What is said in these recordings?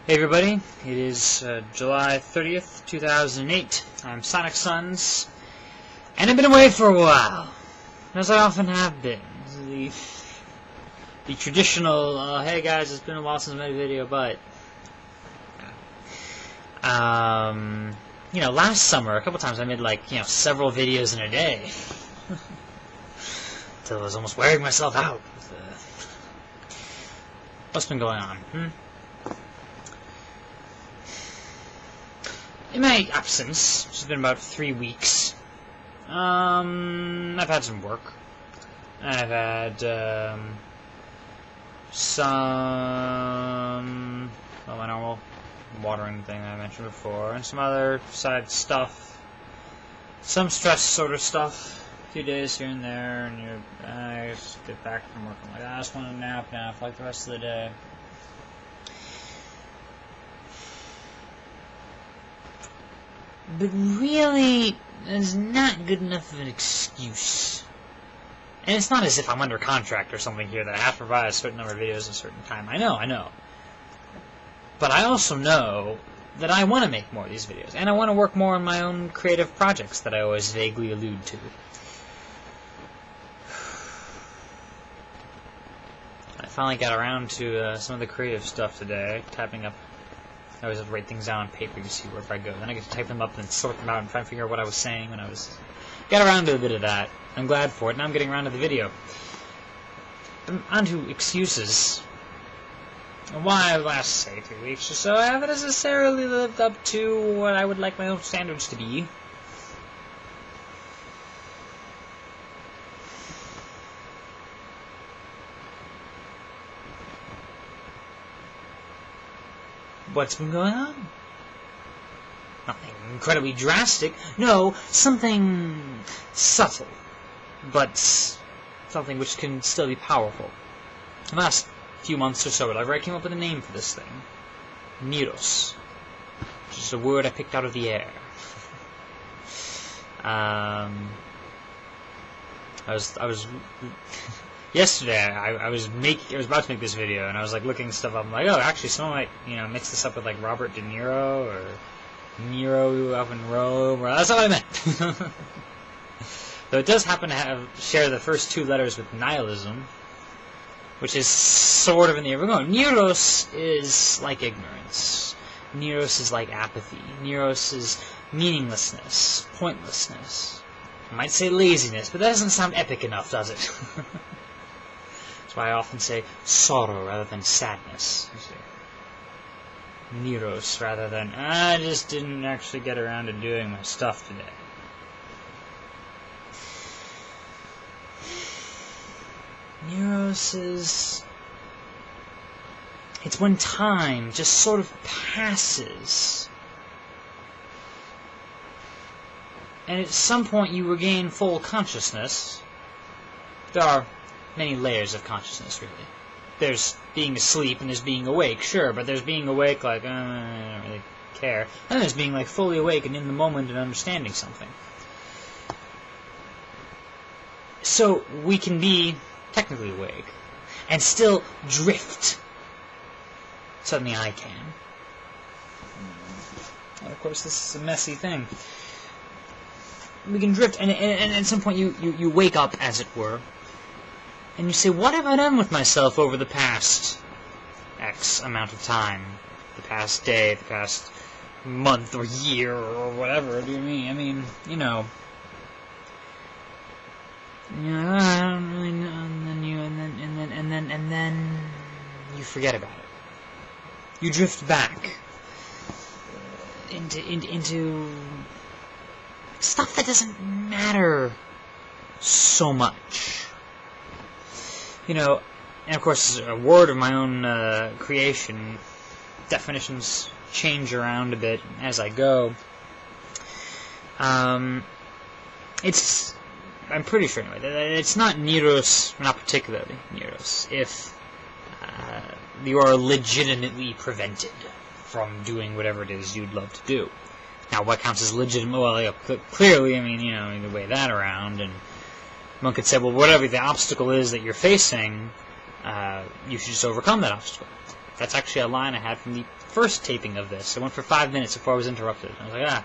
Hey everybody, it is July 30th, 2008. I'm Sonic Sons, and I've been away for a while, as I often have been. The traditional, hey guys, it's been a while since I made a video, but, you know, last summer, a couple times I made, like, several videos in a day. Until I was almost wearing myself out. What's been going on? In my absence, which has been about 3 weeks, I've had some work. I've had, some, well, my normal watering thing that I mentioned before, and some other side stuff. Some stress sort of stuff. A few days here and there, and I just get back from work. I'm like, I just want to nap now for like the rest of the day. But really, it's not good enough of an excuse. And it's not as if I'm under contract or something here that I have to provide a certain number of videos at a certain time. I know. But I also know that I want to make more of these videos. And I want to work more on my own creative projects that I always vaguely allude to. I finally got around to some of the creative stuff today, typing up. I always have to write things down on paper to see wherever I go. Then I get to type them up and sort them out and try and figure out what I was saying when I was... Got around to a bit of that. I'm glad for it. Now I'm getting around to the video. On to excuses. Why, last, say, 3 weeks or so, I haven't necessarily lived up to what I would like my own standards to be. What's been going on? Nothing incredibly drastic. No, something subtle. But something which can still be powerful. The last few months or so, whatever, I came up with a name for this thing. Niros. Which is a word I picked out of the air. I was yesterday, I was about to make this video, and I was like looking stuff up. I'm like, oh, actually, someone might mix this up with like Robert De Niro or Nero up in Rome. Or, that's not what I meant. Though it does happen to share the first 2 letters with nihilism, which is sort of in the air. No, Niros is like ignorance. Niros is like apathy. Niros is meaninglessness, pointlessness. I might say laziness, but that doesn't sound epic enough, does it? That's why I often say sorrow rather than sadness. Niros rather than, I just didn't actually get around to doing my stuff today. Niros is... it's when time just sort of passes. And at some point you regain full consciousness. There are many layers of consciousness, really. There's being asleep and there's being awake, sure, but there's being awake like, I don't really care. And there's being like fully awake and in the moment and understanding something. So we can be technically awake and still drift. Suddenly I can. And of course this is a messy thing. We can drift, and at some point you wake up, as it were, and you say, what have I done with myself over the past X amount of time? The past day, the past month or year or whatever, do you mean? I mean, I don't really know, and then you forget about it. You drift back into stuff that doesn't matter so much. And of course, a word of my own creation, definitions change around a bit as I go. I'm pretty sure anyway, that it's not Niros, not particularly Niros, if you are legitimately prevented from doing whatever it is you'd love to do. Now, what counts as legitimate? Well, clearly, I mean, you weigh that around, and one could say, well, whatever the obstacle is that you're facing, you should just overcome that obstacle. That's actually a line I had from the first taping of this. I went for 5 minutes before I was interrupted. I was like, ah.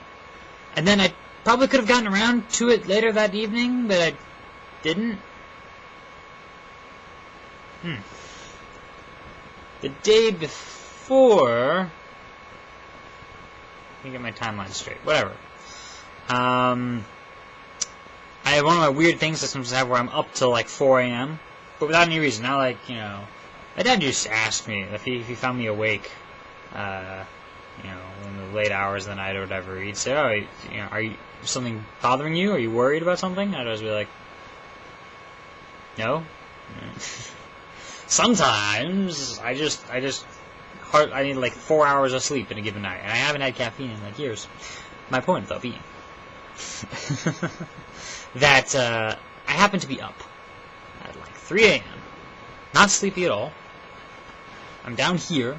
And then I probably could have gotten around to it later that evening, but I didn't. The day before... Let me get my timeline straight. Whatever. I have one of my weird things I sometimes have where I'm up till like 4 a.m. But without any reason. Not like, you know... My dad used to ask me if he found me awake, you know, in the late hours of the night or whatever. He'd say, oh, you know, are you something bothering you? Are you worried about something? I'd always be like, no. Sometimes I need like 4 hours of sleep in a given night, and I haven't had caffeine in like years. My point, though, being that I happen to be up at like 3 a.m., not sleepy at all. I'm down here.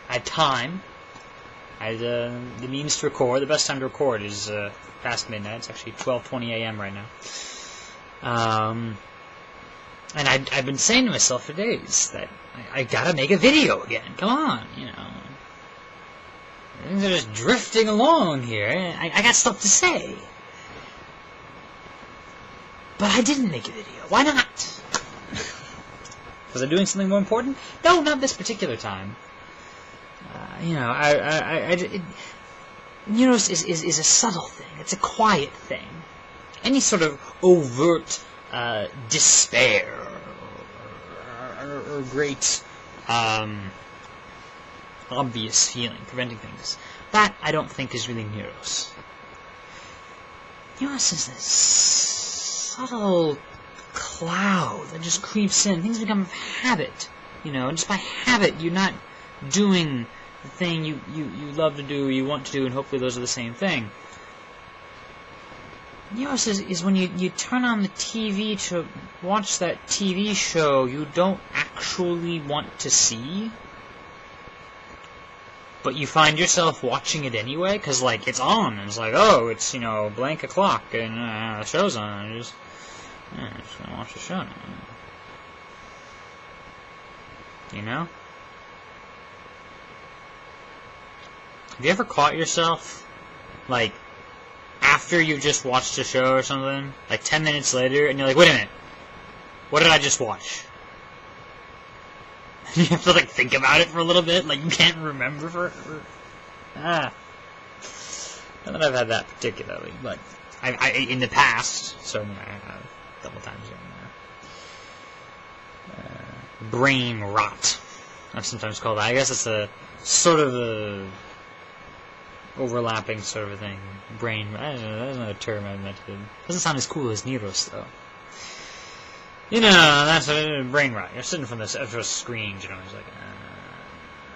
I had time. I had the means to record. The best time to record is past midnight. It's actually 12:20 a.m. right now. And I've been saying to myself for days that I gotta make a video again. Come on, you know. Things are just drifting along here. I got stuff to say. But I didn't make a video. Why not? Was I doing something more important? No, not this particular time. You know, Niros is a subtle thing. It's a quiet thing. Any sort of overt despair or great obvious feeling preventing things, that I don't think is really Niros. Niros is this subtle cloud that just creeps in. Things become habit, you know, and just by habit you're not doing the thing you love to do, you want to do, and hopefully those are the same thing. Niros is when you turn on the TV to watch that TV show you don't actually want to see, but you find yourself watching it anyway, because, like, it's on, and it's like, oh, it's, you know, blank o'clock, and the show's on, and just gonna watch the show now. You know? Have you ever caught yourself, like, after you've just watched a show or something, like 10 minutes later, and you're like, wait a minute, what did I just watch? You have to, like, think about it for a little bit, like, you can't remember forever. Not that I've had that particularly, but I in the past, certainly I have a couple times here and there. Brain rot, I've sometimes called that. I guess it's a sort of a overlapping sort of a thing. Brain, I don't know, that's another term I invented. Doesn't sound as cool as Niros, though. You know, that's brain rot. You're sitting from this screen, you know, it's like,